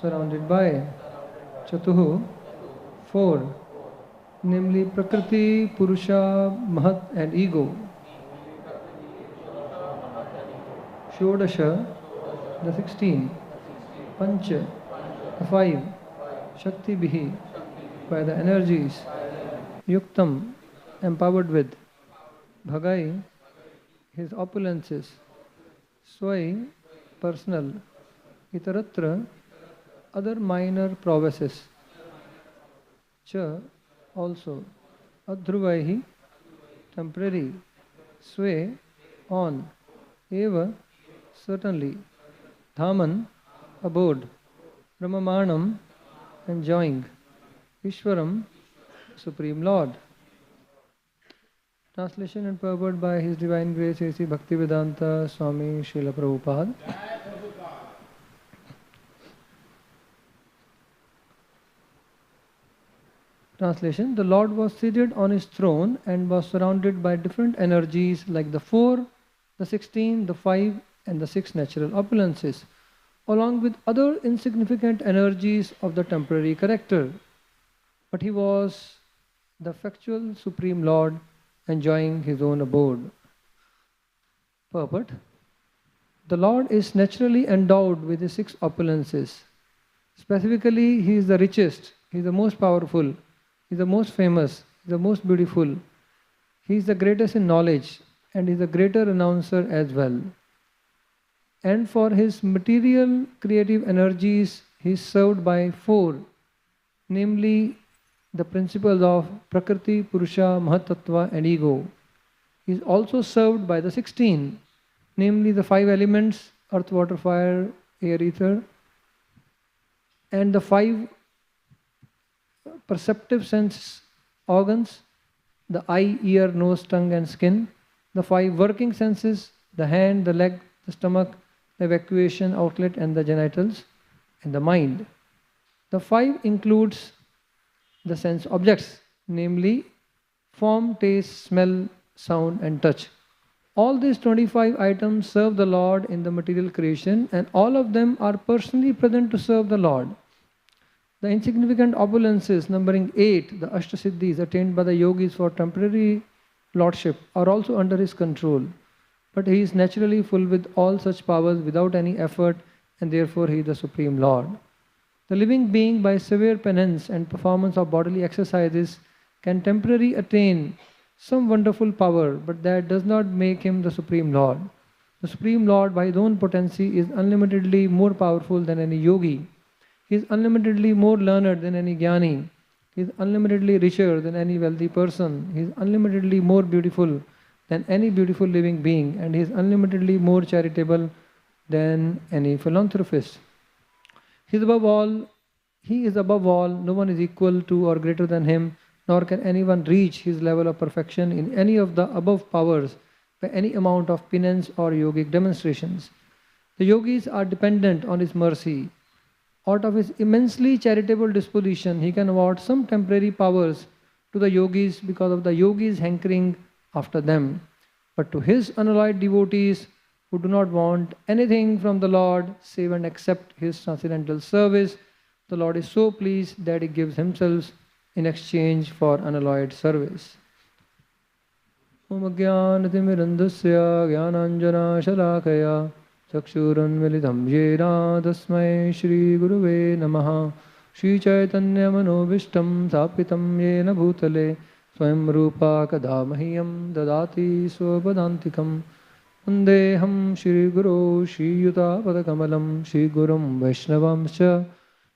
surrounded by Chatuhu, 4, namely Prakriti, Purusha, Mahat and Ego. Shodasha, the 16, Pancha, the 5, Shakti Bihi, by the energies, Yuktam, empowered with, Bhagai, his opulences, Swai, personal, Itaratra, other minor prowesses, Cha, also, Adhruvaihi, temporary, Sway, on, Eva, certainly, Dhaman, abode, Brahmamanam, enjoying, Ishwaram, Supreme Lord. Translation and purport by His Divine Grace A.C. Bhaktivedanta Swami Srila Prabhupada. Translation: the Lord was seated on His throne and was surrounded by different energies like the 4, the 16, the 5 and the 6 natural opulences, along with other insignificant energies of the temporary character. But He was the factual Supreme Lord, enjoying His own abode. Purport: the Lord is naturally endowed with the 6 opulences. Specifically, He is the richest, He is the most powerful, He is the most famous, He is the most beautiful, He is the greatest in knowledge, and He is the greater announcer as well. And for His material creative energies, He is served by 4, namely the principles of Prakriti, Purusha, Mahatattva and Ego. He is also served by the 16, namely the 5 elements, earth, water, fire, air, ether, and the 5 perceptive sense organs, the eye, ear, nose, tongue and skin, the 5 working senses, the hand, the leg, the stomach, the evacuation outlet and the genitals, and the mind. The 5 includes the sense objects, namely form, taste, smell, sound and touch. All these 25 items serve the Lord in the material creation, and all of them are personally present to serve the Lord. The insignificant opulences numbering 8, the Ashtasiddhis attained by the yogis for temporary lordship, are also under His control. But He is naturally full with all such powers without any effort, and therefore He is the Supreme Lord. The living being, by severe penance and performance of bodily exercises, can temporarily attain some wonderful power, but that does not make him the Supreme Lord. The Supreme Lord, by His own potency, is unlimitedly more powerful than any yogi. He is unlimitedly more learned than any jnani. He is unlimitedly richer than any wealthy person. He is unlimitedly more beautiful than any beautiful living being, and He is unlimitedly more charitable than any philanthropist. He is above all, no one is equal to or greater than Him, nor can anyone reach His level of perfection in any of the above powers by any amount of penance or yogic demonstrations. The yogis are dependent on His mercy. Out of His immensely charitable disposition, He can award some temporary powers to the yogis because of the yogis' hankering after them. But to His unalloyed devotees who do not want anything from the Lord save and accept His transcendental service, the Lord is so pleased that He gives Himself in exchange for unalloyed service. Om Ajnanatirmirandasya Jnananjana Shalakaya Chakshurunmilitam Yena Tasmai Shri Guruve Namaha Shri Chaitanya Manobishtam Sapitam Yena Bhutale Swayam Rupa Kadamahyam Dadati Swapadantikam Vandeham Shri Guru Shri Yuta Padakamalam Shri Gurum Vaishnavamscha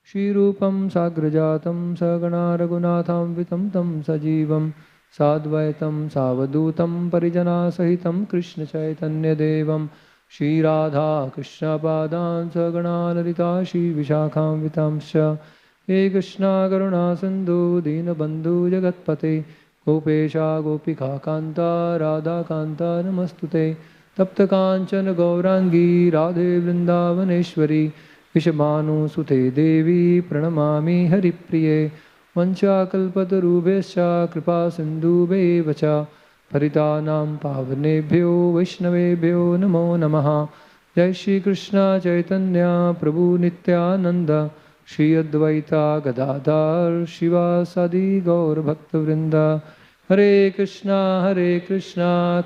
Shri Rupam Sagrajatam Sagana Raghunatham Vitam Tam Sajivam Sadvaitam Savadutam Parijana Sahitam Krishna Chaitanya Devam Shri Radha Krishna Padan Sagana Lalita Shri Vishakham Vitamscha He Krishna Karuna Sindhu Dinabandhu Jagatpate Gopesha Gopika Kanta Radha Kanta Namastute Tapta Kanchana Gaurangi Radhe Vrindavaneshwari Vishabhanu Sute Devi Pranamami Haripriye Vancha Kalpatarubhescha Kripa Sindhu Vacha Paritanam Pavanebhyo Vaishnavebhyo Namo Namaha Jai Shri Krishna Chaitanya Prabhu Nityananda Shri Advaita Gadadhar Shivasadi Gaur Bhakta Vrinda. Hare Krishna Krishna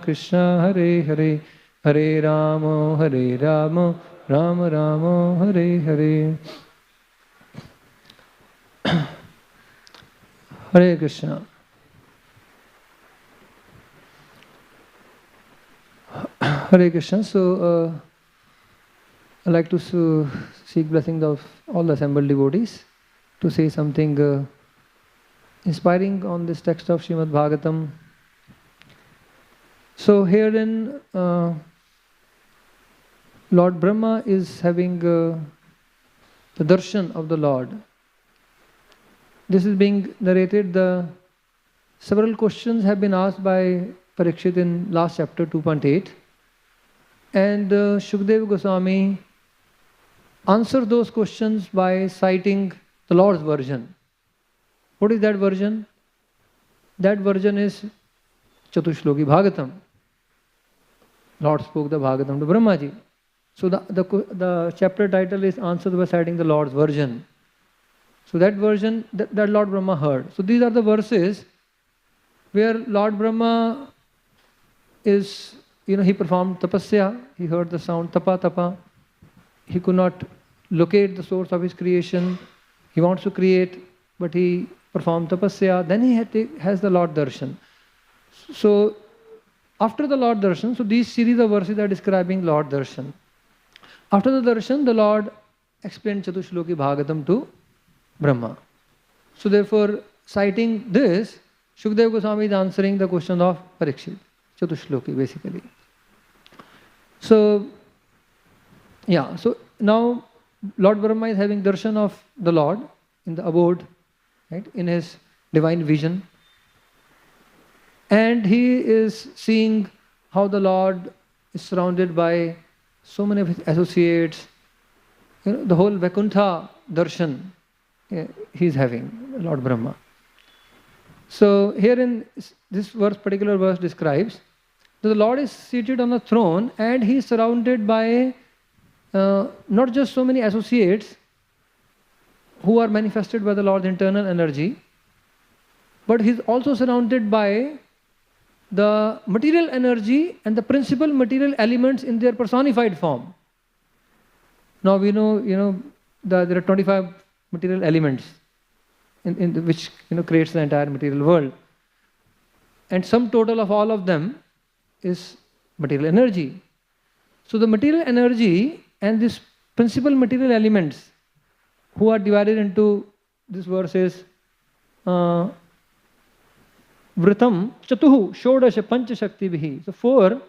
Krishna Hare Hare, Hare Rama Rama Rama Hare Hare. Hare Krishna. Hare Krishna. So, I'd like to seek blessings of all the assembled devotees to say something inspiring on this text of Srimad Bhagavatam. So, herein, Lord Brahma is having the darshan of the Lord. This is being narrated. Several questions have been asked by Parikshit in last chapter 2.8, and Shukdev Goswami answered those questions by citing the Lord's version. What is that version? That version is Chatushloki Bhagavatam. Lord spoke the Bhagavatam to Brahmaji. So the chapter title is answered by citing the Lord's version. So that version that Lord Brahma heard. So these are the verses where Lord Brahma is, he performed tapasya, he heard the sound tapa tapa. He could not locate the source of his creation. He wants to create, but he performed tapasya. Then he has the Lord darshan. So after the Lord darshan, so these series of verses are describing Lord darshan. After the darshan, the Lord explained Chatushloki Bhagavatam to Brahma. So therefore, citing this, Shukdev Goswami is answering the question of Parikshit, Chatushloki basically. So, so now Lord Brahma is having darshan of the Lord in the abode, right, in his divine vision. And he is seeing how the Lord is surrounded by so many of his associates. The whole Vaikuntha darshan he is having, Lord Brahma. So here in this particular verse describes that the Lord is seated on a throne and he is surrounded by not just so many associates who are manifested by the Lord's internal energy, but he is also surrounded by the material energy and the principal material elements in their personified form. Now we know, there are 25 material elements in which creates the entire material world, and sum total of all of them is material energy. So the material energy and this principal material elements who are divided into this verses Vritam Chatuhu Shodasha Pancha Shakti Vihi. So 4,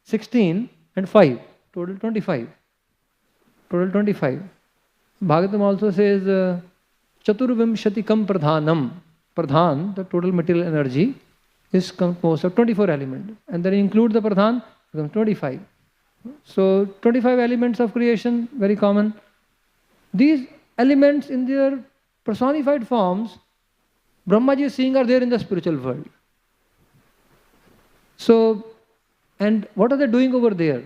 16 and 5. Total 25. Total 25. Bhagavatam also says Chaturvimshatikam Pradhanam. Pradhan, the total material energy, is composed of 24 elements. And then include the Pradhan, becomes 25. So 25 elements of creation, very common. These elements in their personified forms, Brahmaji is seeing, are there in the spiritual world. So, and what are they doing over there?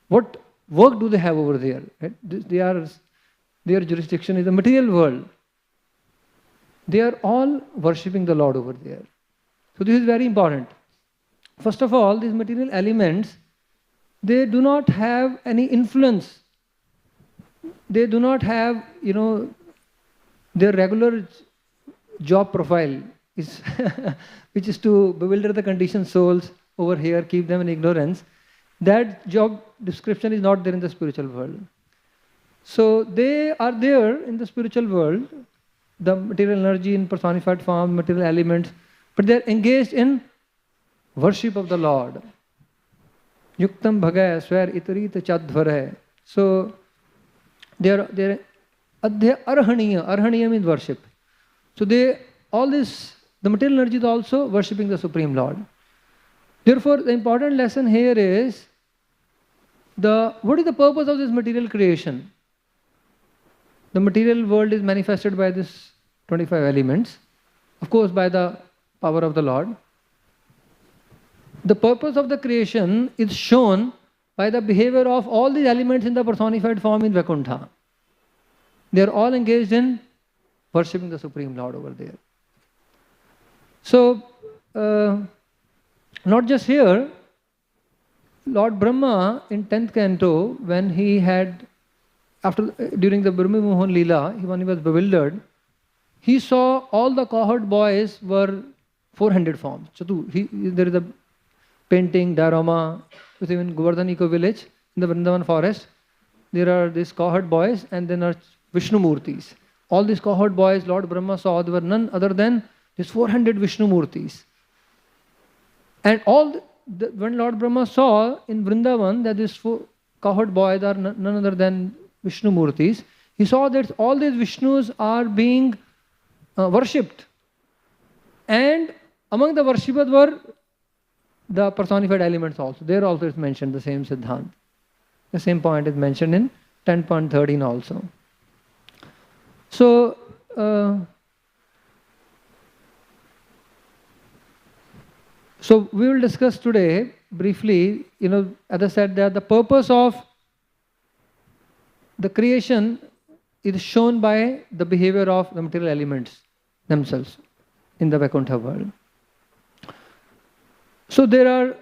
What work do they have over there? Right? Their jurisdiction is the material world. They are all worshipping the Lord over there. So this is very important. First of all, these material elements, they do not have any influence. They do not have, their regular job profile is which is to bewilder the conditioned souls over here, keep them in ignorance. That job description is not there in the spiritual world. So they are there in the spiritual world, the material energy in personified form, material elements, but they are engaged in worship of the Lord. Yuktam bhagaya swair itarita chadvara. So they are arhaniya. Arhaniya means worship. So the material energy is also worshipping the Supreme Lord. Therefore, the important lesson here is what is the purpose of this material creation? The material world is manifested by this 25 elements, of course by the power of the Lord. The purpose of the creation is shown by the behavior of all these elements in the personified form in Vaikuntha. They are all engaged in worshipping the Supreme Lord over there. So, not just here, Lord Brahma in 10th canto, when he had, during the Brahma Mohan Leela, when he was bewildered, he saw all the cowherd boys were 400 forms. There is a painting, diorama, with even Govardhan Eco Village in the Vrindavan forest. There are these cowherd boys and then are Vishnu Murtis. All these cowherd boys Lord Brahma saw, they were none other than these 400 Vishnu Murtis. And when Lord Brahma saw in Vrindavan that these cowherd boys are none other than Vishnu Murtis, he saw that all these Vishnus are being worshipped. And among the worshippers were the personified elements also. There also is mentioned the same Siddhant. The same point is mentioned in 10.13 also. So, so we will discuss today briefly, as I said, that the purpose of the creation is shown by the behavior of the material elements themselves in the Vaikuntha world. So there are,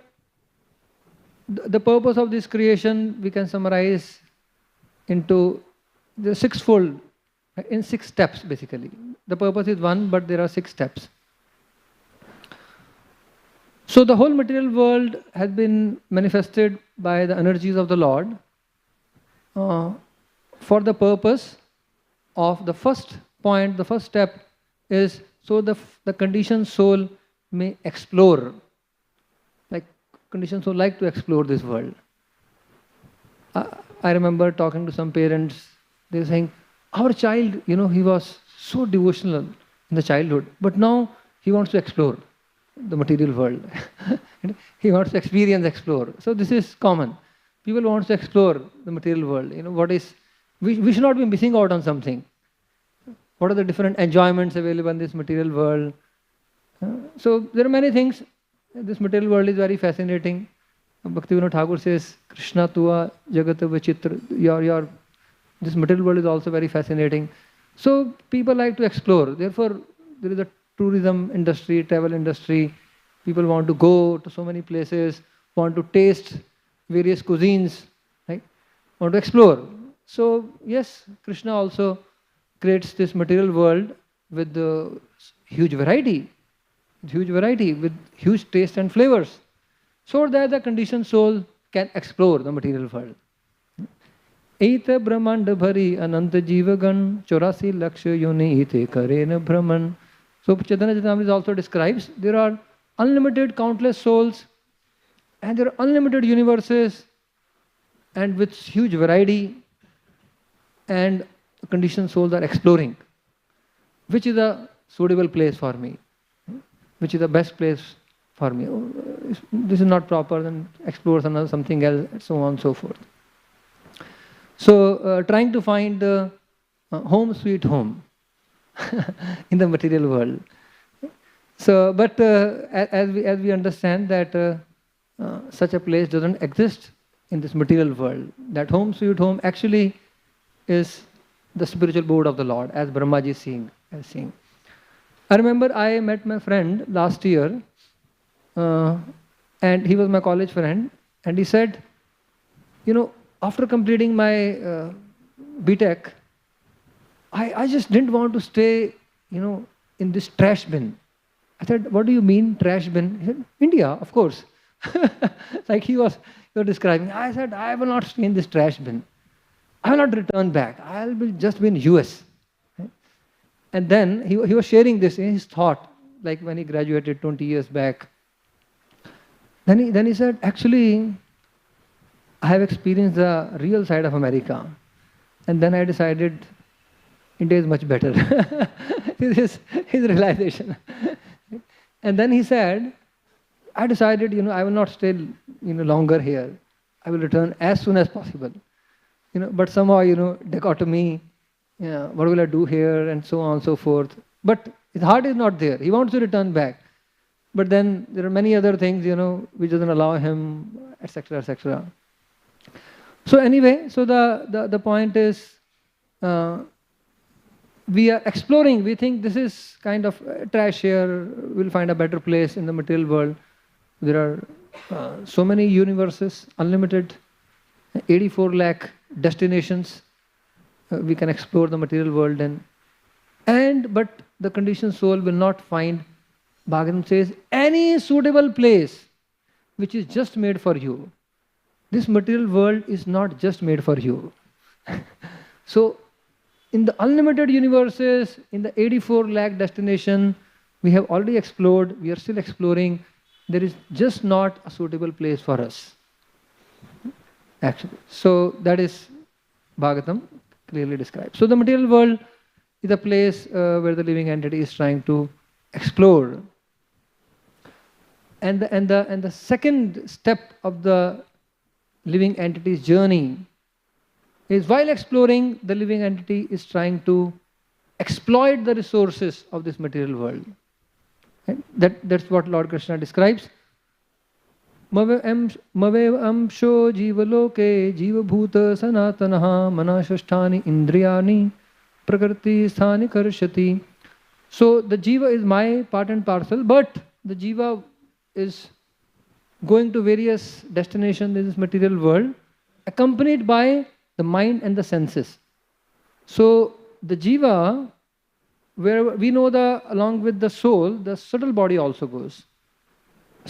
the purpose of this creation we can summarize into the sixfold, in 6 steps basically. The purpose is one, but there are 6 steps. So the whole material world has been manifested by the energies of the Lord for the purpose of the first point, the first step is so the conditioned soul may explore. Like conditioned soul like to explore this world. I remember talking to some parents, they were saying, our child, he was so devotional in the childhood, but now he wants to explore the material world. He wants to experience, explore. So this is common. People want to explore the material world. We should not be missing out on something. What are the different enjoyments available in this material world? So there are many things. This material world is very fascinating. Bhaktivinoda Thakur says, Krishna tua jagata vichitra. This material world is also very fascinating. So people like to explore. Therefore, there is a tourism industry, travel industry. People want to go to so many places, want to taste various cuisines, right? Want to explore. So yes, Krishna also creates this material world with huge variety, with huge taste and flavors, so that the conditioned soul can explore the material world. Eita brahmanda bhari ananta jivagan 84 laksha yoni ite karena brahman. So Chaitanya Charitamrita also describes there are unlimited countless souls and there are unlimited universes and with huge variety, and conditioned souls are exploring. Which is a suitable place for me? Which is the best place for me? This is not proper, then explore something else, and so on and so forth. So trying to find home sweet home in the material world. So, but as we understand that such a place doesn't exist in this material world. That home sweet home actually is the spiritual abode of the Lord, as Brahmaji is saying. I remember I met my friend last year, and he was my college friend, and he said, after completing my BTech, I just didn't want to stay, in this trash bin. I said, what do you mean trash bin? He said, India, of course. Like he was describing. I said, I will not stay in this trash bin. I will not return back. I will just be in US. And then he was sharing this in his thought, like when he graduated 20 years back. Then he said, actually, I have experienced the real side of America. And then I decided India is much better. This is his realization. And then he said, I decided, I will not stay, longer here. I will return as soon as possible. But somehow, dichotomy, what will I do here, and so on and so forth. But his heart is not there. He wants to return back. But then there are many other things, which doesn't allow him, etc., etc. So anyway, so the point is, we are exploring, we think this is kind of trash here, we'll find a better place in the material world. There are so many universes, unlimited, 84 lakh destinations. We can explore the material world but the conditioned soul will not find, Bhagavatam says, any suitable place which is just made for you. This material world is not just made for you. So, in the unlimited universes, in the 84 lakh destination, we have already explored, we are still exploring. There is just not a suitable place for us, actually. So, that is Bhagavatam clearly described. So, the material world is a place where the living entity is trying to explore. And the second step of the living entity's journey is, while exploring, the living entity is trying to exploit the resources of this material world. And that's what Lord Krishna describes. Mave amsho jiva loke jiva bhuta sanatanaha manashasthani indriyani prakriti sthani karshati. So the jiva is my part and parcel, but the jiva is going to various destinations in this material world, accompanied by the mind and the senses. So the jiva, where we know along with the soul, the subtle body also goes.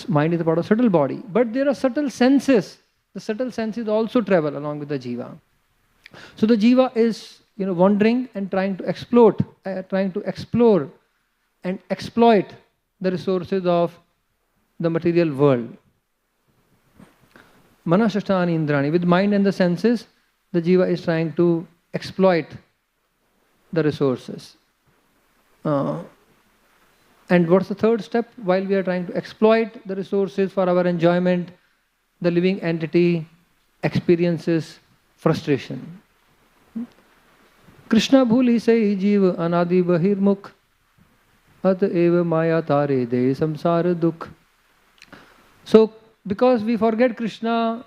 Mind is a part of subtle body, but there are subtle senses. The subtle senses also travel along with the jiva. So the jiva is, wandering and trying to explore and exploit the resources of the material world. Manashasthani indrani, with mind and the senses, the jiva is trying to exploit the resources. And what's the third step? While we are trying to exploit the resources for our enjoyment, the living entity experiences frustration. Krishna bhuli sai jiva anadi bahirmukh at eva maya tare de samsara dukh. So, because we forget Krishna,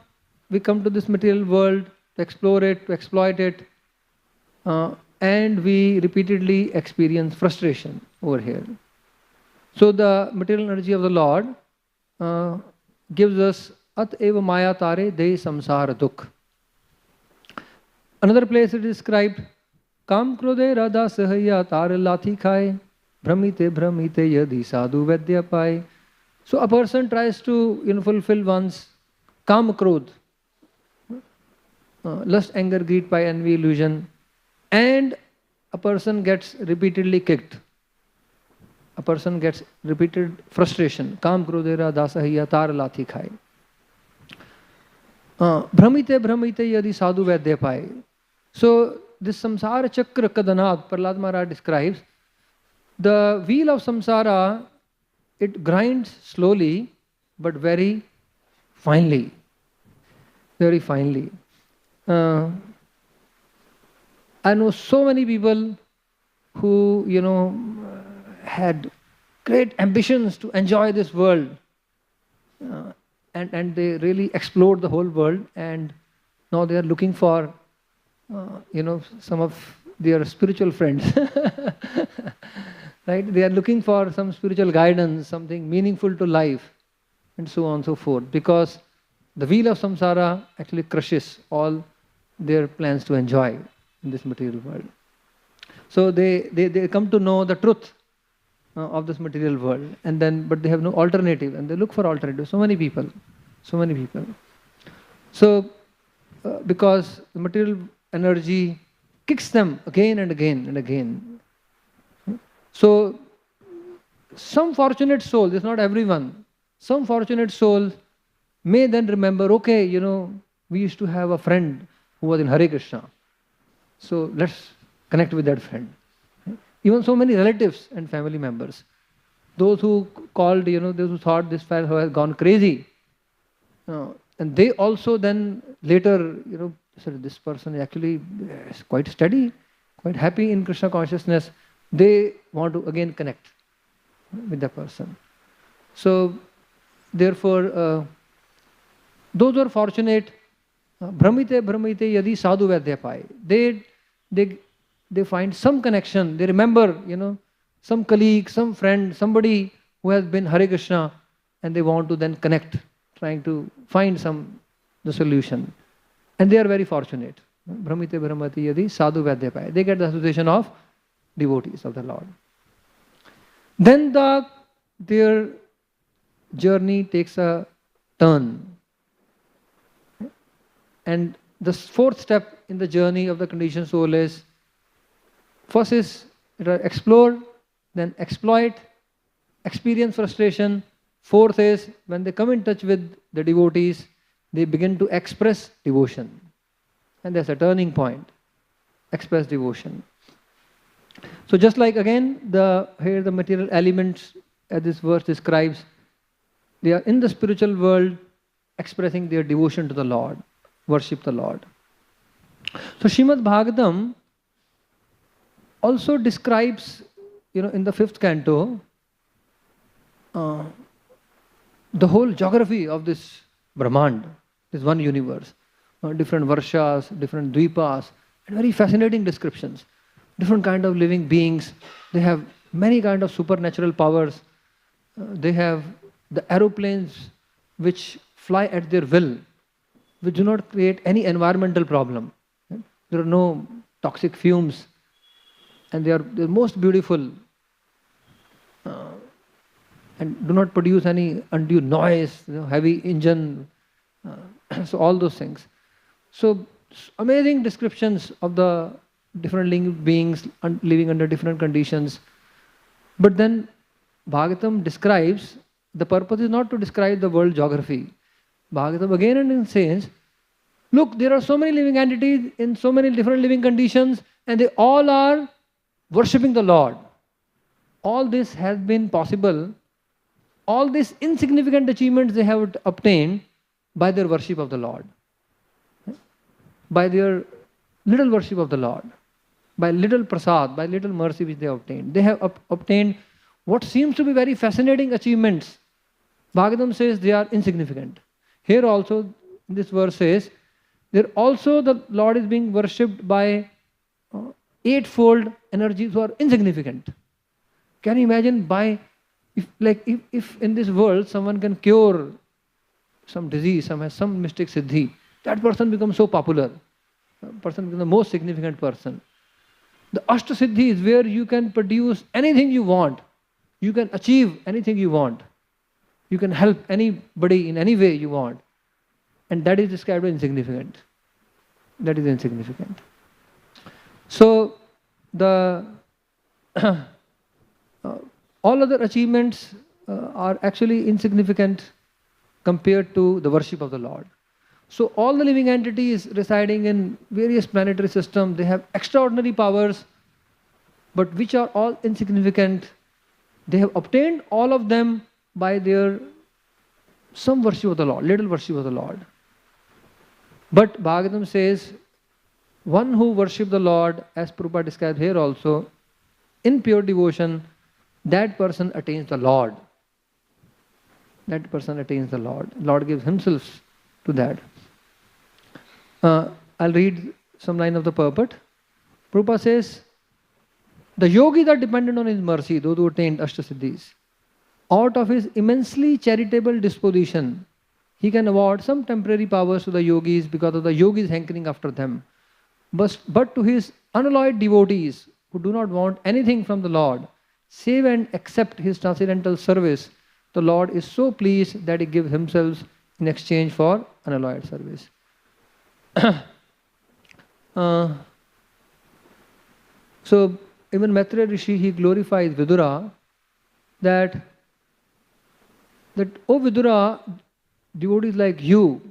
we come to this material world to explore it, to exploit it, and we repeatedly experience frustration over here. So the material energy of the Lord gives us at eva maya tare de samsara dukh. Another place it is described, kam krode radha sahaya tare lathi khai brahmite yadi sadhu vedya pai. So a person tries to fulfill one's kam krodh, lust, anger, greed, pride, envy, illusion, and a person gets repeatedly kicked. A person gets repeated frustration. Kam krodera dasahiya tar lathi khai. Brahmite yadi sadhu vedya pai. So this samsara chakra kadanag, Prahlad Maharaj describes, the wheel of samsara, it grinds slowly but very finely. Very finely. I know so many people who, had great ambitions to enjoy this world, and they really explored the whole world, and now they are looking for, some of their spiritual friends. Right? They are looking for some spiritual guidance, something meaningful to life, and so on and so forth, because the wheel of samsara actually crushes all their plans to enjoy in this material world. So they come to know the truth of this material world, but they have no alternative, and they look for alternative. So many people. So because the material energy kicks them again and again and again. So some fortunate soul, this is not everyone, some fortunate soul may then remember, okay, we used to have a friend who was in Hare Krishna. So let's connect with that friend. Even so many relatives and family members, those who called, those who thought this fellow has gone crazy, and they also then later, said this person actually is quite steady, quite happy in Krishna consciousness. They want to again connect with the person. So therefore, those who are fortunate, brahmite yadi sadhu vedya pai, they they find some connection. They remember, some colleague, some friend, somebody who has been Hare Krishna, and they want to then connect, trying to find the solution. And they are very fortunate. Brahmite Brahmati Yadi Sadhu Vadyapaya. They get the association of devotees of the Lord. Then their journey takes a turn. And the fourth step in the journey of the conditioned soul is, first is explore, then exploit, experience frustration. Fourth is, when they come in touch with the devotees, they begin to express devotion. And that's a turning point. Express devotion. So just like again, here the material elements as this verse describes, they are in the spiritual world expressing their devotion to the Lord, worship the Lord. So Srimad Bhagavatam also describes, in the 5th canto, the whole geography of this Brahmand, this one universe. Different varshas, different dvipas, and very fascinating descriptions. Different kind of living beings. They have many kind of supernatural powers. They have the aeroplanes which fly at their will, which do not create any environmental problem. There are no toxic fumes, and they're most beautiful, and do not produce any undue noise, heavy engine, so all those things. So amazing descriptions of the different living beings living under different conditions. But then Bhagavatam describes, the purpose is not to describe the world geography. Bhagavatam again and again says, look, there are so many living entities in so many different living conditions, and they all are worshipping the Lord. All this has been possible, all these insignificant achievements they have obtained by their worship of the Lord. By their little worship of the Lord, by little prasad, by little mercy which they have obtained. They have obtained what seems to be very fascinating achievements. Bhagavatam says they are insignificant. Here also, this verse says, there also the Lord is being worshipped by eightfold energies who are insignificant. Can you imagine if in this world someone can cure some disease, some has some mystic siddhi, that person becomes so popular. Person becomes the most significant person. The Ashta Siddhi is where you can produce anything you want. You can achieve anything you want. You can help anybody in any way you want. And that is described as insignificant. That is insignificant. So, all other achievements are actually insignificant compared to the worship of the Lord. So all the living entities residing in various planetary systems, they have extraordinary powers, but which are all insignificant. They have obtained all of them by some worship of the Lord, little worship of the Lord. But Bhagavatam says, one who worships the Lord, as Prabhupada described here also, in pure devotion, that person attains the Lord. That person attains the Lord. Lord gives Himself to that. I'll read some line of the purport. Prabhupada says, the yogis are dependent on His mercy, those who attained Ashtasiddhis. Out of His immensely charitable disposition, He can award some temporary powers to the yogis because of the yogis hankering after them. But to His unalloyed devotees, who do not want anything from the Lord, save and accept His transcendental service, the Lord is so pleased that He gives Himself in exchange for unalloyed service. So even Maitreya Rishi, he glorifies Vidura that oh Vidura, devotees like you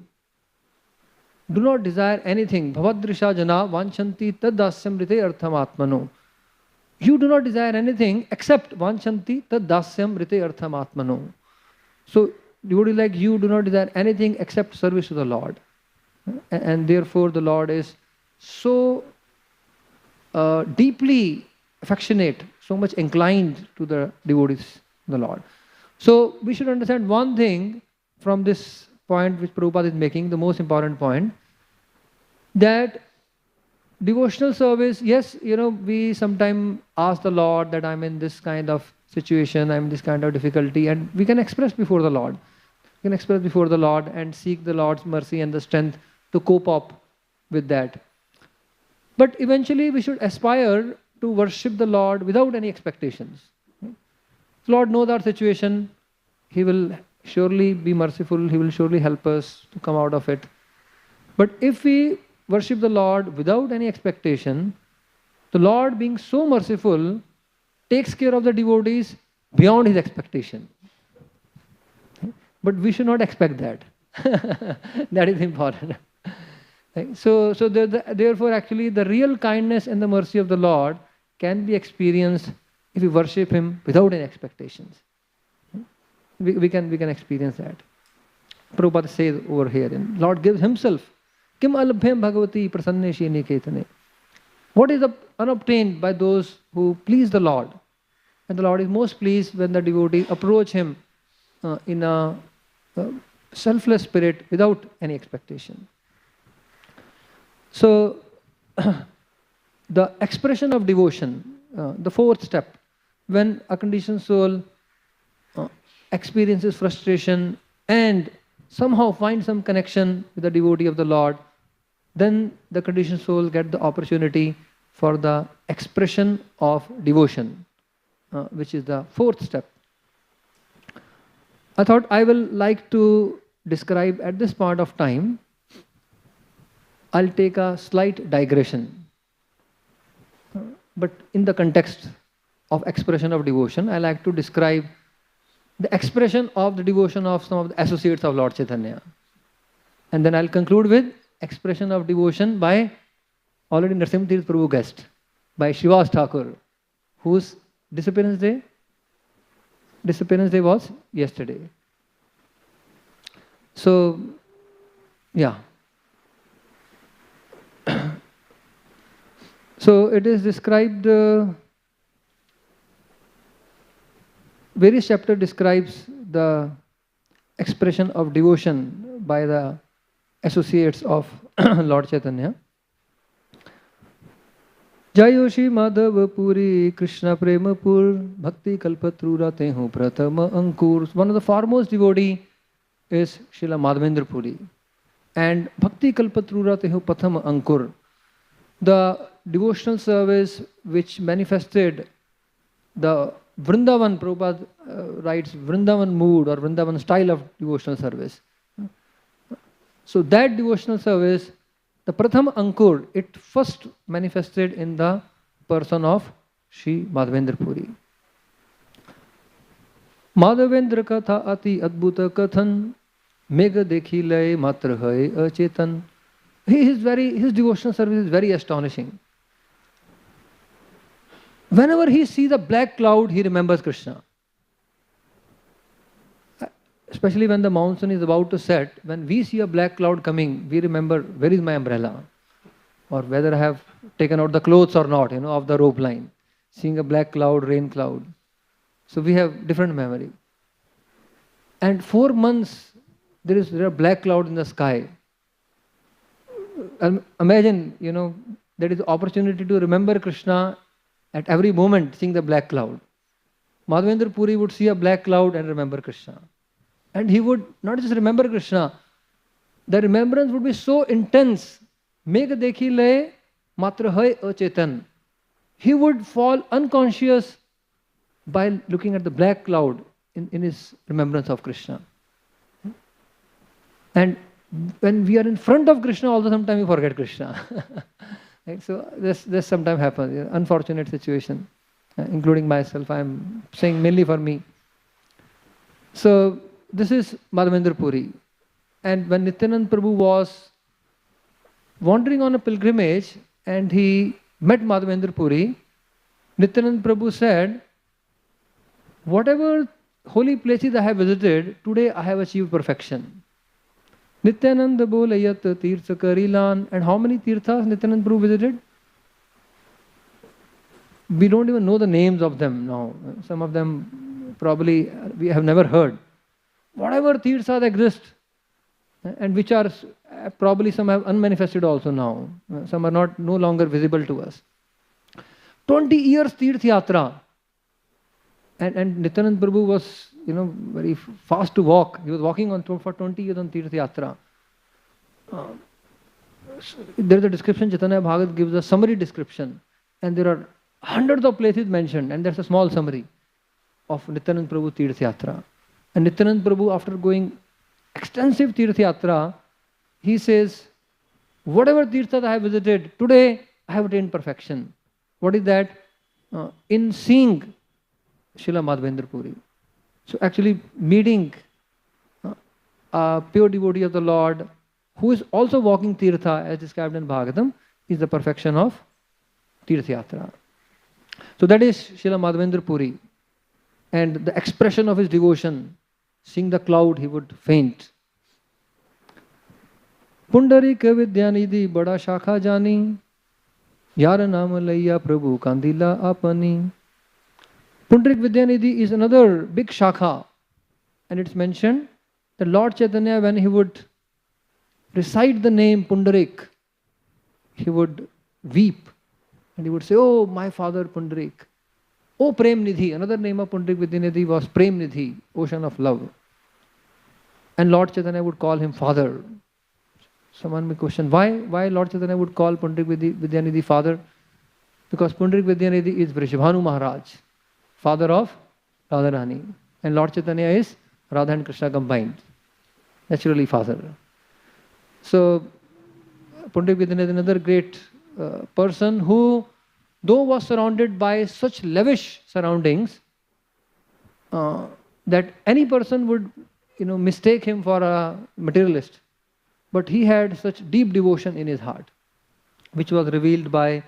do not desire anything. Bhavadrisha jana vanchanti tadasyam rite artham atmano. You do not desire anything except vanchanti tadasyam rite artham atmano. So devotees like you do not desire anything except service to the Lord. And therefore the Lord is so deeply affectionate, so much inclined to the devotees of the Lord. So we should understand one thing from this point which Prabhupada is making, the most important point, that devotional service, yes, we sometimes ask the Lord that I'm in this kind of situation, I'm in this kind of difficulty, and we can express before the Lord. We can express before the Lord and seek the Lord's mercy and the strength to cope up with that. But eventually we should aspire to worship the Lord without any expectations. The Lord knows our situation. He will surely be merciful. He will surely help us to come out of it. But if we worship the Lord without any expectation, the Lord, being so merciful, takes care of the devotees beyond his expectation. But we should not expect that. That is important. So therefore, actually, the real kindness and the mercy of the Lord can be experienced if we worship Him without any expectations. We can experience that. Prabhupada says over here, and Lord gives Himself. Kim alabhyam bhagavati prasanneshi niketane. What is unobtained by those who please the Lord? And the Lord is most pleased when the devotees approach Him in a selfless spirit without any expectation. So, the expression of devotion, the fourth step, when a conditioned soul experiences frustration and somehow finds some connection with the devotee of the Lord, then the conditioned soul gets the opportunity for the expression of devotion, which is the fourth step. I thought I will like to describe at this point of time. I'll take a slight digression. But in the context of expression of devotion, I like to describe the expression of the devotion of some of the associates of Lord Chaitanya. And then I'll conclude with expression of devotion by already Narasimha Tirth Prabhu guest, by Srivas Thakur, whose disappearance day was yesterday. So, yeah. So it is described, various chapters describes the expression of devotion by the associates of Lord Chaitanya. Jayo Shri Madhava Puri Krishna Prema Pur Bhakti Kalpatrura Tehu Pratama Ankur. One of the foremost devotee is Srila Madhavendra Puri. And Bhakti Kalpatrura Tehu Pratama Ankur. The devotional service which manifested the Vrindavan, Prabhupada writes Vrindavan mood or Vrindavan style of devotional service. So that devotional service, the Pratham Ankur, it first manifested in the person of Sri Madhavendra Puri. Madhavendra Katha Ati Adbhuta Kathan Mega Dekhi Lay Matra Hai Achetan. His devotional service is very astonishing. Whenever he sees a black cloud, he remembers Krishna. Especially when the monsoon is about to set, when we see a black cloud coming, we remember, where is my umbrella? Or whether I have taken out the clothes or not, of the rope line. Seeing a black cloud, rain cloud. So we have different memory. And 4 months, there are black cloud in the sky. Imagine, there is opportunity to remember Krishna at every moment, seeing the black cloud. Madhavendra Puri would see a black cloud and remember Krishna. And he would not just remember Krishna, the remembrance would be so intense. Megha dekhi le matra hai achetan. He would fall unconscious by looking at the black cloud in his remembrance of Krishna. And when we are in front of Krishna, also sometimes we forget Krishna. Right? So this sometimes happens, unfortunate situation, including myself. I am saying mainly for me. So this is Madhavendra Puri. And when Nityanand Prabhu was wandering on a pilgrimage and he met Madhavendra Puri, Nityanand Prabhu said, whatever holy places I have visited, today I have achieved perfection. Nityananda bolayat tirtha karilan. And how many tirthas Nityananda Prabhu visited? We don't even know the names of them now. Some of them probably we have never heard. Whatever tirthas exist and which are Probably some have unmanifested also now. Some are no longer visible to us. 20 years Tirth Yatra. And Nityanand Prabhu was, very fast to walk. He was walking for 20 years on Tirth Yatra. There is a description, Chaitanya Bhagavat gives a summary description. And there are hundreds of places mentioned. And there's a small summary of Nityanand Prabhu Tirth Yatra. And Nityanand Prabhu, after going extensive Tirth Yatra, he says, whatever Tirthas I have visited, today I have attained perfection. What is that? In seeing Srila Madhavendra Puri. So actually meeting a pure devotee of the Lord who is also walking Tirtha as described in Bhagavatam is the perfection of Tirth Yatra. So that is Srila Madhavendra Puri. And the expression of his devotion, seeing the cloud, he would faint. Pundarik Vidyanidhi Bada Shakha Jani Yara Nama Laiya Prabhu Kandila Apani. Pundarik Vidyanidhi is another big shakha. And it's mentioned that Lord Chaitanya, when he would recite the name Pundarik, he would weep. And he would say, oh, my father Pundarik. Oh, Prem Nidhi. Another name of Pundarik Vidyanidhi was Prem Nidhi, ocean of love. And Lord Chaitanya would call him father. Someone may question, why Lord Chaitanya would call Pundarik Vidyanidhi father? Because Pundarik Vidyanidhi is Vrishabhanu Maharaj, father of Radharani. And Lord Chaitanya is Radha and Krishna combined. Naturally father. So, Pundarik Vidyanidhi is another great person who, though was surrounded by such lavish surroundings, that any person would, mistake him for a materialist. But he had such deep devotion in his heart, which was revealed by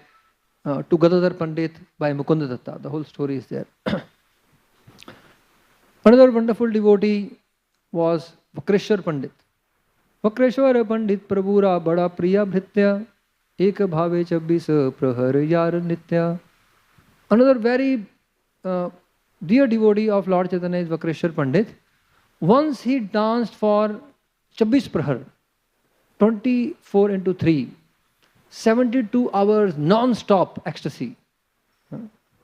to Gadadhar Pandit by Mukunda Datta. The whole story is there. Another wonderful devotee was Vakreshwar Pandit. Vakreshwar Pandit Prabhura Bada Priya Bhritya Eka Bhave Chabbis Prahar Yar Nitya. Another very dear devotee of Lord Chaitanya is Vakreshwar Pandit. Once he danced for Chabbis Prahar, 24 into 3, 72 hours non-stop ecstasy.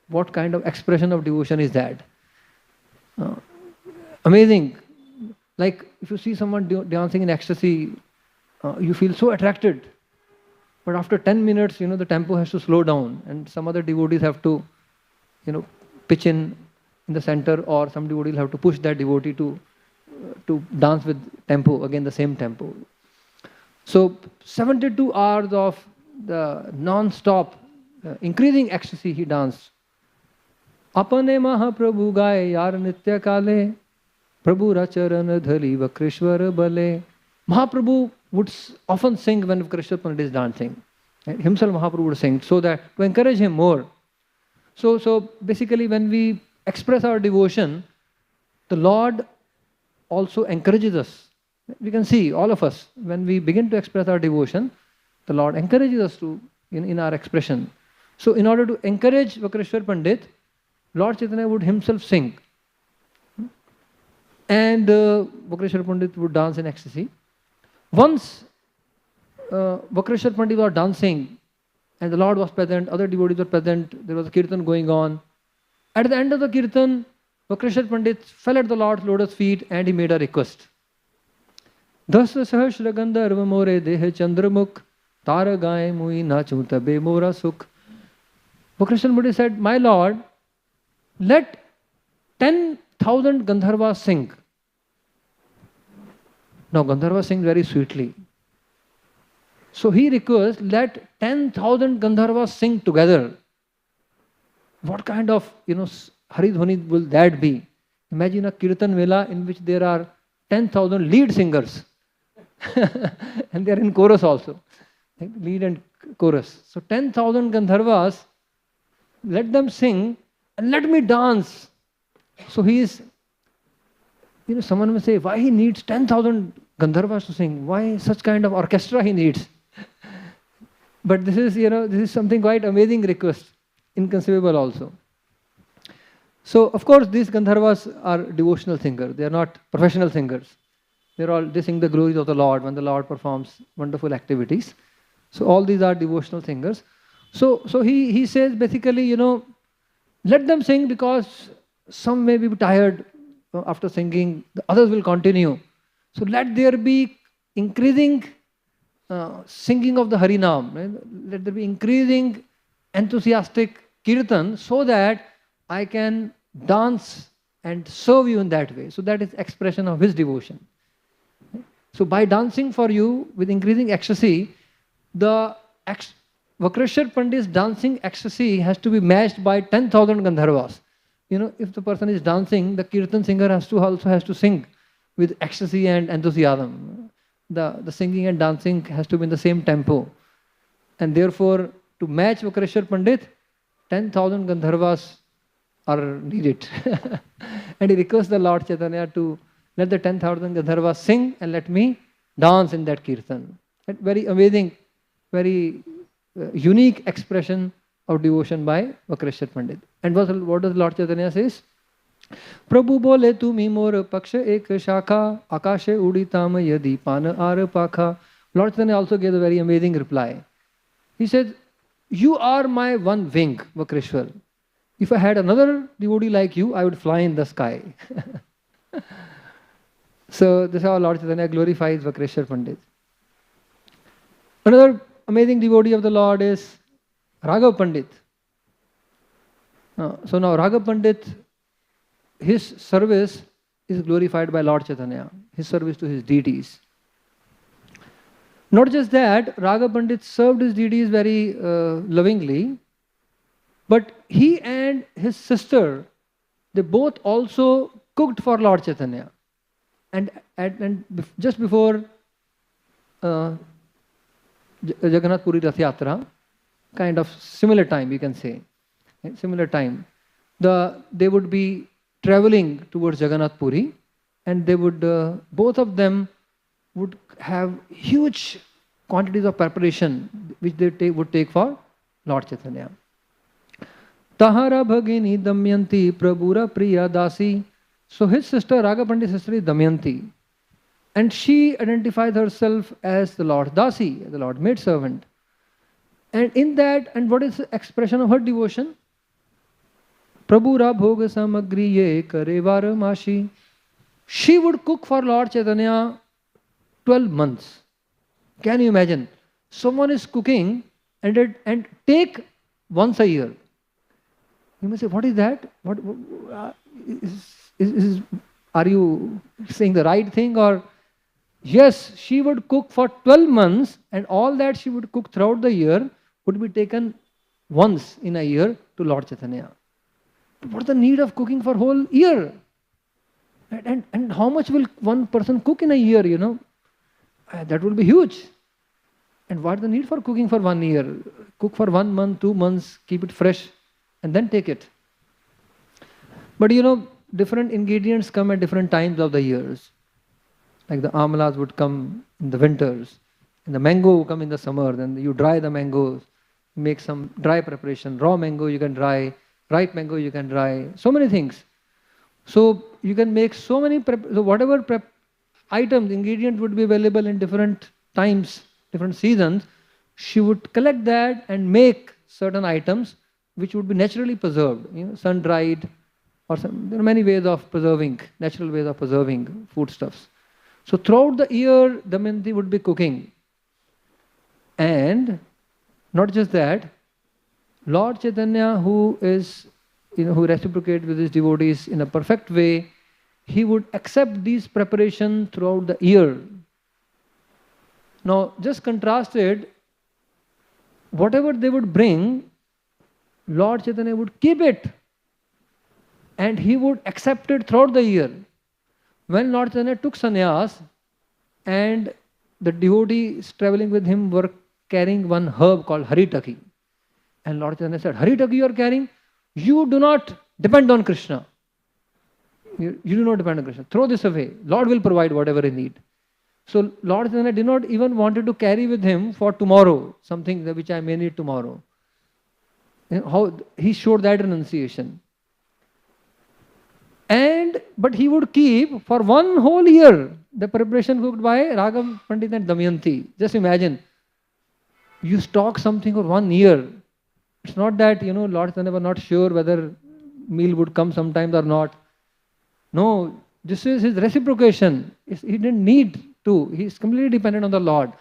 What kind of expression of devotion is that? Amazing. Like if you see someone dancing in ecstasy, you feel so attracted. But after 10 minutes, the tempo has to slow down, and some other devotees have to, pitch in the center, or some devotees have to push that devotee to dance with tempo, again the same tempo. So 72 hours of the non-stop increasing ecstasy he danced. Apane Mahaprabhu gaye yar nitya kale Prabhu racharan dhali Vakreshwar bale. Mahaprabhu would often sing when Vakreshwar Pandit is dancing. Himself Mahaprabhu would sing so that to encourage him more. So basically when we express our devotion, the Lord also encourages us. We can see, all of us, when we begin to express our devotion, the Lord encourages us to in our expression. So in order to encourage Vakreshwar Pandit, Lord Chaitanya would himself sing. And Vakreshwar Pandit would dance in ecstasy. Once Vakreshwar Pandit was dancing and the Lord was present, other devotees were present, there was a kirtan going on. At the end of the kirtan, Vakreshwar Pandit fell at the Lord's lotus feet and he made a request. Das sahasra gandharva more dehe chandramukh tara gaye mui nachu tabe mora sukh. Vakreshwar Pandit said, my Lord, let 10,000 Gandharvas sing. Now Gandharvas sing very sweetly. So he requests, let 10,000 Gandharvas sing together. What kind of, Haridhwani will that be? Imagine a Kirtan Mela in which there are 10,000 lead singers. And they are in chorus also. Lead and chorus. So 10,000 Gandharvas, let them sing and let me dance. So he is, someone may say, why he needs 10,000 Gandharvas to sing? Why such kind of orchestra he needs? But this is something quite amazing request, inconceivable also. So of course these Gandharvas are devotional singers, they are not professional singers. They sing the glories of the Lord when the Lord performs wonderful activities. So all these are devotional singers. So he says basically, let them sing, because some may be tired after singing, the others will continue. So let there be increasing singing of the Harinam. Right? Let there be increasing enthusiastic kirtan, so that I can dance and serve you in that way. So that is expression of his devotion. So by dancing for you with increasing ecstasy, the Vakreshwar Pandit's dancing ecstasy has to be matched by 10,000 Gandharvas. If the person is dancing, the kirtan singer also has to sing with ecstasy and enthusiasm. The singing and dancing has to be in the same tempo. And therefore, to match Vakreshwar Pandit, 10,000 Gandharvas are needed. And he requests the Lord Chaitanya to let the 10,000 Gandharvas sing and let me dance in that kirtan. That very amazing, very unique expression of devotion by Vakreshwar Pandit. And what does Lord Chaitanya says? Prabhu bole tumi mor paksha ek shakha akashe uditam yadi pana ar pakha. Lord Chaitanya also gave a very amazing reply. He said, you are my one wing, Vakreshwar. If I had another devotee like you, I would fly in the sky. So this is how Lord Chaitanya glorifies Vakreshwar Pandit. Another amazing devotee of the Lord is Raghav Pandit. So now Raghav Pandit, his service is glorified by Lord Chaitanya, his service to his deities. Not just that, Raghav Pandit served his deities very lovingly, but he and his sister, they both also cooked for Lord Chaitanya. And just before Jagannath Puri Rath Yatra, kind of similar time, you can say, similar time, they would be traveling towards Jagannath Puri, and they would, both of them would have huge quantities of preparation which they would take for Lord Chaitanya. Tahara Bhagini Damyanti Prabhura Priya Dasi. So his sister, Raghav Pandit's sister, is Damyanti. And she identified herself as the Lord Dasi, the Lord maidservant. And in that, and what is the expression of her devotion? Prabhura Bhoga Samagri Ye Karevara Mashi. She would cook for Lord Chaitanya 12 months. Can you imagine? Someone is cooking and take once a year. You may say, what is that? Are you saying the right thing? Or yes, she would cook for 12 months, and all that she would cook throughout the year would be taken once in a year to Lord Chaitanya. What's the need of cooking for whole year? And how much will one person cook in a year, That will be huge. And what's the need for cooking for 1 year? Cook for 1 month, 2 months, keep it fresh, and then take it. But different ingredients come at different times of the years. Like the amalas would come in the winters, and the mango will come in the summer. Then you dry the mangoes, make some dry preparation. Raw mango you can dry, ripe mango you can dry. So many things. So you can make so many so whatever items, ingredients would be available in different times, different seasons. She would collect that and make certain items which would be naturally preserved, sun dried, or there are many ways of preserving, natural ways of preserving foodstuffs. So throughout the year, Damayanti would be cooking. And not just that, Lord Chaitanya, who is, who reciprocates with his devotees in a perfect way, he would accept these preparations throughout the year. Now, just contrasted, whatever they would bring, Lord Chaitanya would keep it, and he would accept it throughout the year. When Lord Chaitanya took sannyas, and the devotees traveling with him were carrying one herb called Haritaki. And Lord Chaitanya said, Haritaki you are carrying? You do not depend on Krishna. You do not depend on Krishna. Throw this away. Lord will provide whatever he need. So Lord Chaitanya did not even wanted to carry with him for tomorrow, something which I may need tomorrow. How he showed that renunciation. But he would keep for 1 whole year the preparation cooked by Raghav Pandit and Damayanti. Just imagine, you stock something for 1 year. It's not that, Lord Chaitanya was not sure whether meal would come sometimes or not. No, this is his reciprocation. He didn't need to. He's completely dependent on the Lord.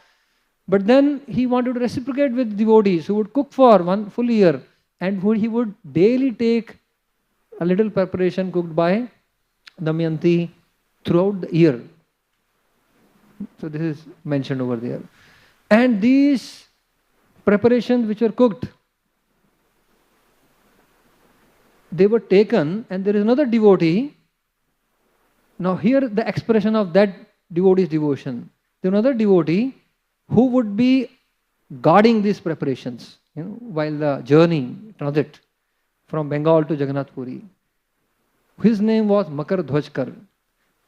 But then he wanted to reciprocate with devotees who would cook for 1 full year, and he would daily take a little preparation cooked by Damayanti throughout the year. So this is mentioned over there. And these preparations which were cooked, they were taken, and there is another devotee. Now here the expression of that devotee's devotion. There is another devotee who would be guarding these preparations, while the journey transit from Bengal to Jagannath Puri. His name was Makar Dhwajkar.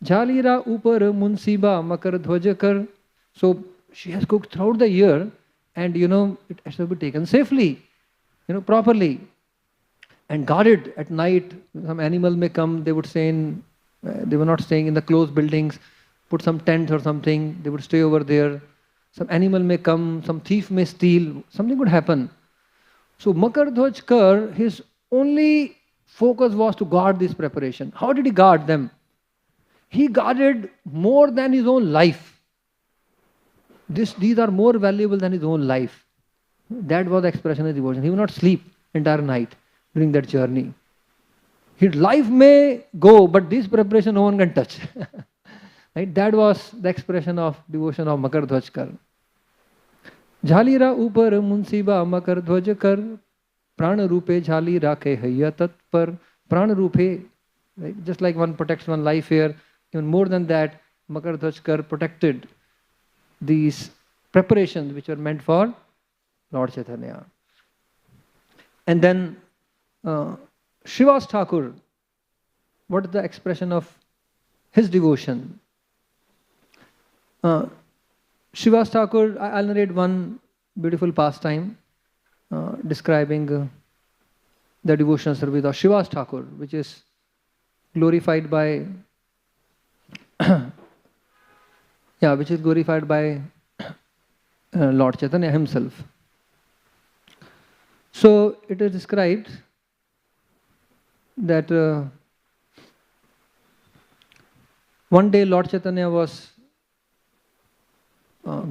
Jhalira upar munsiba Makar Dhwajkar. So she has cooked throughout the year, and it has to be taken safely, properly, and guarded at night. Some animal may come, they would stay in, they were not staying in the closed buildings, put some tent or something, they would stay over there. Some animal may come, some thief may steal, something would happen. So Makar Dhwajkar, his only focus was to guard this preparation. How did he guard them? He guarded more than his own life. These are more valuable than his own life. That was the expression of devotion. He would not sleep entire night during that journey. His life may go, but this preparation no one can touch. Right? That was the expression of devotion of Makar Dhwajkar. Jhalira upar munsiba Makar Dhwajkar, prana rupe jhali rakhe hayya tatpar. Prana rupe, right? Just like one protects one life here, even more than that, Makar Dhwajkar protected these preparations which were meant for Lord Chaitanya. And then Srivas Thakur, what is the expression of his devotion? Srivas Thakur, I'll narrate one beautiful pastime describing the devotional service of Srivas Thakur, which is glorified by Lord Chaitanya himself. So it is described that one day Lord Chaitanya was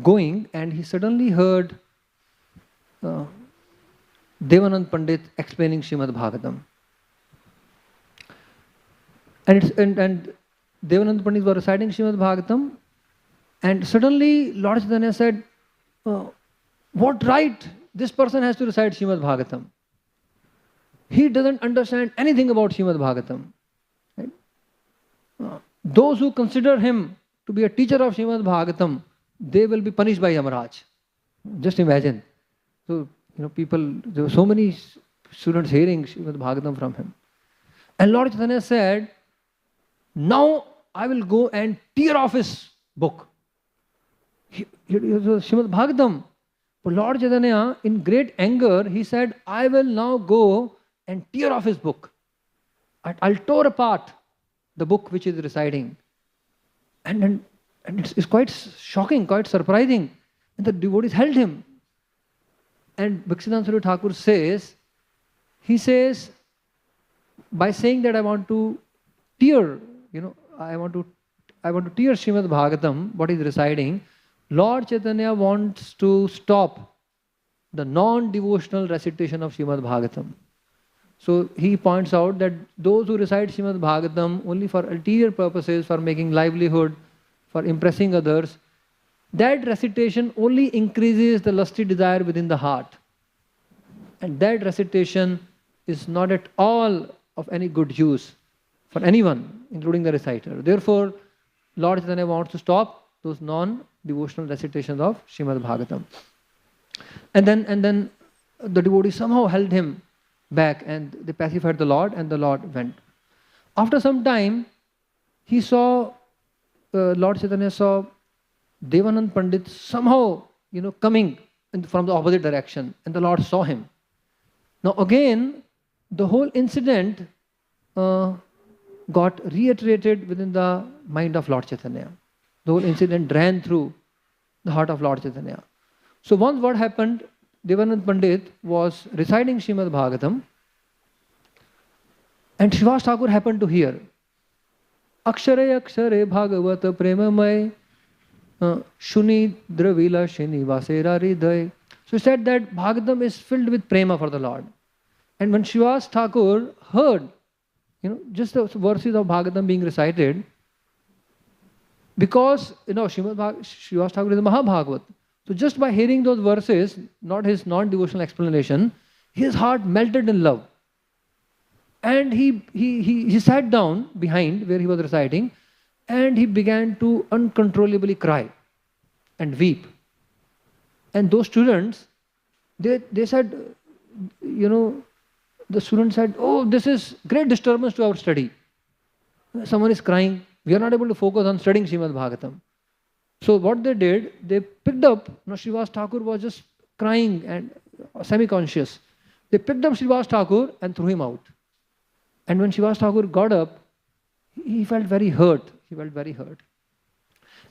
going, and he suddenly heard Devanand Pandit explaining Srimad Bhagavatam. And Devanand Pandit was reciting Srimad Bhagavatam, and suddenly Lord Chaitanya said, what right this person has to recite Srimad Bhagavatam? He doesn't understand anything about Srimad Bhagavatam. Right? Those who consider him to be a teacher of Srimad Bhagavatam, they will be punished by Yamaraj. Just imagine. So, people, there were so many students hearing Srimad Bhagavatam from him. And Lord Chaitanya said, now I will go and tear off his book. Srimad Bhagavatam. But Lord Chaitanya, in great anger, he said, I will now go and tear off his book. I'll tear apart the book which is reciting. And it's quite shocking, quite surprising. And the devotees held him. And Bhaktivedanta Swami Thakur says, by saying that I want to tear, I want to tear Srimad Bhagavatam, what is reciting, Lord Chaitanya wants to stop the non-devotional recitation of Srimad Bhagavatam. So he points out that those who recite Srimad Bhagavatam only for ulterior purposes, for making livelihood, for impressing others, that recitation only increases the lusty desire within the heart. And that recitation is not at all of any good use for anyone, including the reciter. Therefore, Lord Chaitanya wants to stop those non-devotional recitations of Srimad Bhagavatam. And then the devotees somehow held him back, and they pacified the Lord, and the Lord went. After some time, he saw, Lord Chaitanya saw Devanand Pandit somehow, coming from the opposite direction, and the Lord saw him. Now again, the whole incident got reiterated within the mind of Lord Chaitanya. The whole incident ran through the heart of Lord Chaitanya. So once what happened, Devanand Pandit was reciting Srimad Bhagavatam, and Srivas Thakur happened to hear Akshare Akshare Bhagavata Premamay Shuni Dravila Shini Vasera Hriday. So he said that Bhagavatam is filled with prema for the Lord. And when Srivas Thakur heard, just the verses of Bhagavatam being recited, because Srivas Thakur is a Mahabhagavat. So just by hearing those verses, not his non-devotional explanation, his heart melted in love. And he sat down behind where he was reciting, and he began to uncontrollably cry and weep. And those students, they said, the students said, oh, this is great disturbance to our study. Someone is crying. We are not able to focus on studying Srimad Bhagavatam. So what they did, they picked up, Srivas Thakur was just crying and semi-conscious. They picked up Srivas Thakur and threw him out. And when Srivas Thakur got up, he felt very hurt. He felt very hurt.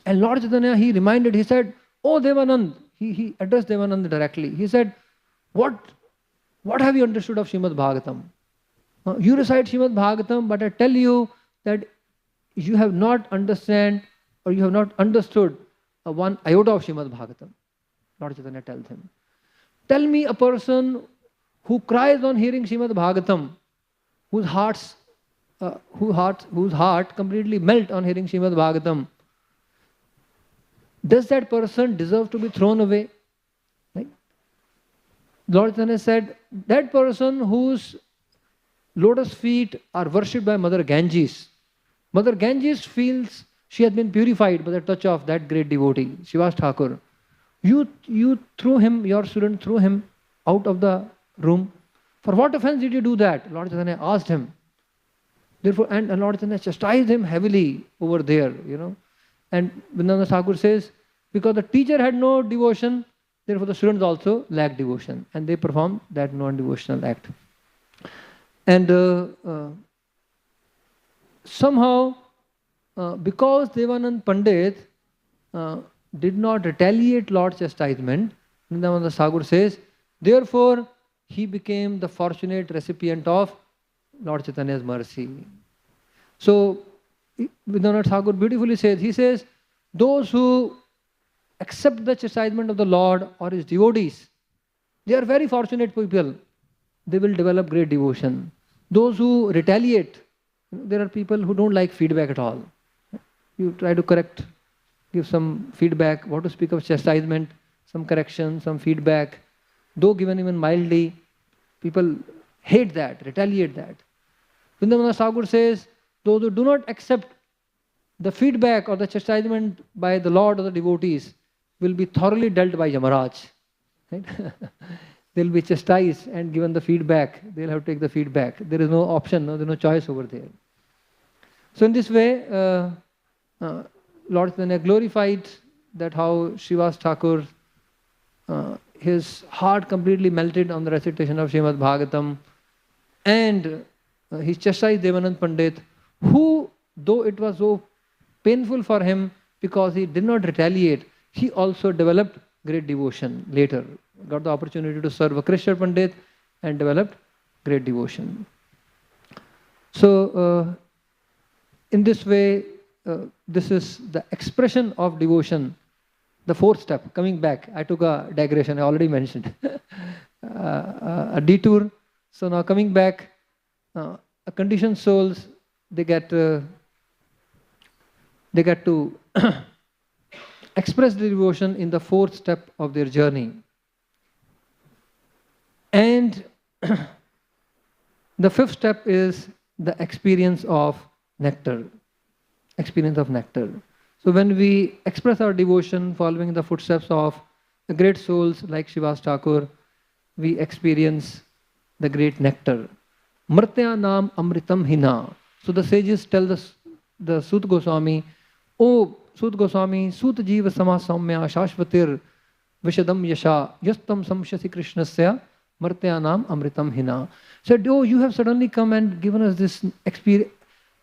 And Lord Chaitanya, he said, oh Devanand, he addressed Devanand directly. He said, what have you understood of Srimad Bhagavatam? You recite Srimad Bhagavatam, but I tell you that you have not understood one iota of Srimad Bhagavatam. Lord Chaitanya tells him, tell me a person who cries on hearing Srimad Bhagavatam, whose heart completely melt on hearing Srimad Bhagavatam. Does that person deserve to be thrown away? Right? Lord Chaitanya said, that person whose lotus feet are worshipped by Mother Ganges. Mother Ganges feels she has been purified by the touch of that great devotee, Srivas Thakur. You threw him, your student threw him out of the room. For what offense did you do that? Lord Chaitanya asked him. Therefore, and Lord Chaitanya chastised him heavily over there, And Vrindavan Thakur says, because the teacher had no devotion, therefore the students also lacked devotion. And they performed that non-devotional act. And somehow, because Devanand Pandit did not retaliate Lord's chastisement, Vrindavan Thakur says, therefore, he became the fortunate recipient of Lord Chaitanya's mercy. So, Vrindavan Thakur beautifully says, he says, those who accept the chastisement of the Lord or his devotees, they are very fortunate people. They will develop great devotion. Those who retaliate, there are people who don't like feedback at all. You try to correct, give some feedback, what to speak of chastisement, some correction, some feedback, though given even mildly, people hate that, retaliate that. Vrindavan Thakur says, those who do not accept the feedback or the chastisement by the Lord or the devotees will be thoroughly dealt by Yamaraj. Right? They'll be chastised and given the feedback. They'll have to take the feedback. There is no option, there's no choice over there. So in this way, Lord Chaitanya glorified that how Srivas Thakur, his heart completely melted on the recitation of Srimad Bhagavatam, and he chastised Devanand Pandit, who, though it was so painful for him because he did not retaliate, he also developed great devotion later. Got the opportunity to serve a Krishna Pandit and developed great devotion. So, in this way, this is the expression of devotion. The fourth step, coming back, I took a digression, I already mentioned, a detour. So now coming back, conditioned souls, they get to express the devotion in the fourth step of their journey. And the fifth step is the experience of nectar. Experience of nectar. So when we express our devotion following the footsteps of the great souls like Srivas Thakur, we experience the great nectar. Mrtya nam amritam hina. So the sages tell the Sut Goswami, O Sut Goswami, Sut jiva sama saumya shashvatir vishadam yasha yastam samshasi krishnasya mrtya nam amritam hina. Said, oh, you have suddenly come and given us this experience.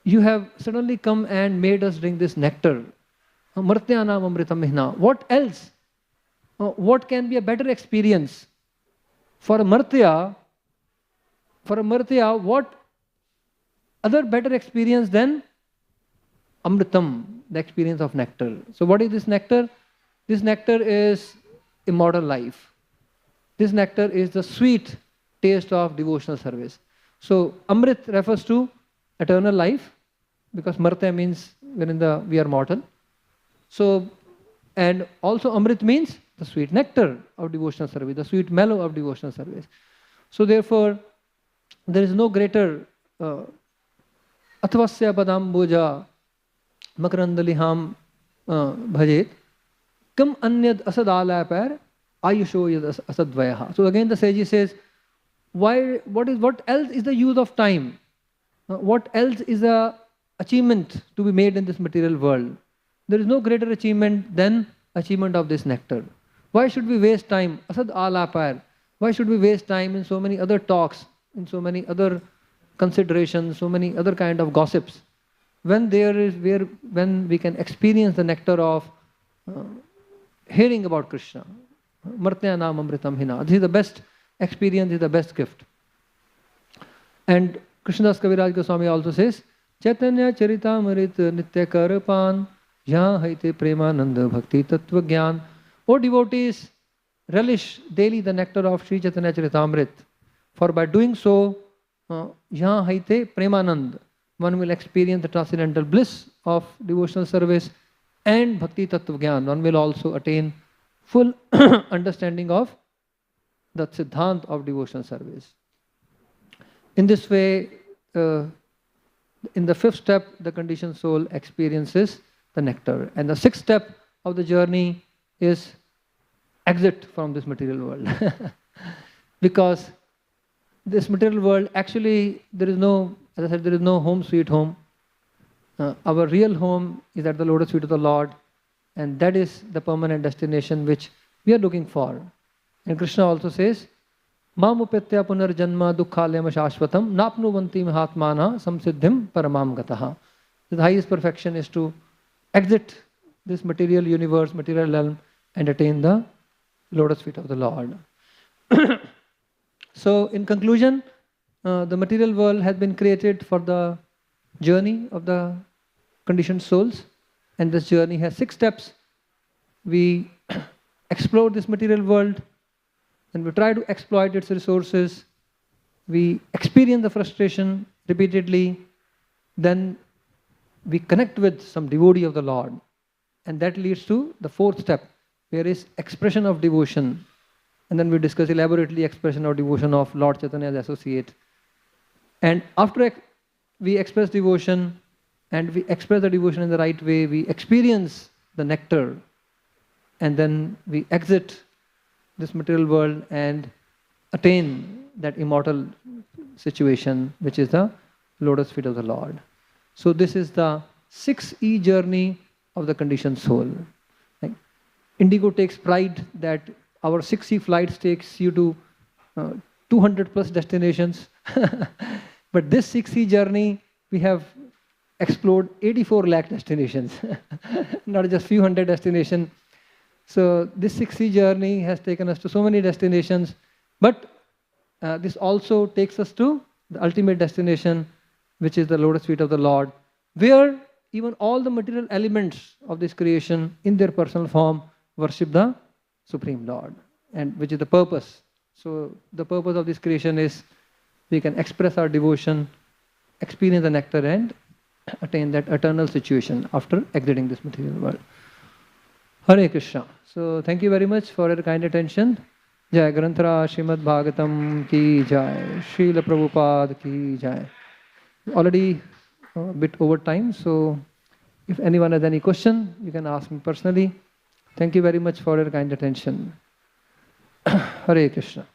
you have suddenly come and made us drink this nectar. Martyanam amritam mihna. What else? What can be a better experience? For a Martya, what other better experience than amritam, the experience of nectar? So what is this nectar? This nectar is immortal life. This nectar is the sweet taste of devotional service. So Amrit refers to eternal life, because Martya means we are mortal. So, and also Amrit means the sweet nectar of devotional service, the sweet mellow of devotional service. So therefore, there is no greater Atvasya Padam Boja Makarandaliham Bhajet Kam Anyad Asadalapar Ayusho Yad Asadvayaha. So again the sage says, what else is the use of time? What else is a achievement to be made in this material world? There is no greater achievement than achievement of this nectar. Why should we waste time? Asad alapar. Why should we waste time in so many other talks, in so many other considerations, so many other kind of gossips, when we can experience the nectar of hearing about Krishna? Martyanam amritam hina. This is the best experience, is the best gift. And Krishnadas Kaviraj Goswami also says, Chaitanya Charitamrit Nitya Karapan Yaha Haite Premananda Bhakti Tattva Gyan. O devotees, relish daily the nectar of Sri Chaitanya Charitamrit, for by doing so, Yaha Haite Premanand, one will experience the transcendental bliss of devotional service, and Bhakti Tattva Gyan, one will also attain full understanding of the Siddhant of devotional service. In this way, in the fifth step, the conditioned soul experiences the nectar. And the sixth step of the journey is exit from this material world. Because this material world, actually, there is no, as I said, there is no home sweet home. Our real home is at the lotus feet of the Lord, and that is the permanent destination which we are looking for. And Krishna also says, Mamupetya punarjanma dukkhalayam shashvatam napnuvanti mahatmana samsiddhim paramam gataha. The highest perfection is to exit this material universe, material realm, and attain the lotus feet of the Lord. So, in conclusion, the material world has been created for the journey of the conditioned souls, and this journey has 6 steps. We explore this material world, and we try to exploit its resources. We experience the frustration repeatedly. Then we connect with some devotee of the Lord, and that leads to the 4th step, where is expression of devotion. And then we discuss elaborately expression of devotion of Lord Chaitanya's associate. And after we express devotion, and we express the devotion in the right way, we experience the nectar, and then we exit this material world and attain that immortal situation, which is the lotus feet of the Lord. So this is the 6E journey of the conditioned soul. Like, Indigo takes pride that our 6E flights takes you to 200 plus destinations. But this 6E journey, we have explored 84 lakh destinations, not just few hundred destinations. So this 6E journey has taken us to so many destinations, but this also takes us to the ultimate destination, which is the lotus feet of the Lord, where even all the material elements of this creation in their personal form worship the Supreme Lord, and which is the purpose. So the purpose of this creation is we can express our devotion, experience the nectar, and attain that eternal situation after exiting this material world. Hare Krishna. So thank you very much for your kind attention. Jai Granthara Srimad Bhagavatam ki jai. Srila Prabhupada ki jai. Already a bit over time, so if anyone has any question, you can ask me personally. Thank you very much for your kind attention. Hare Krishna.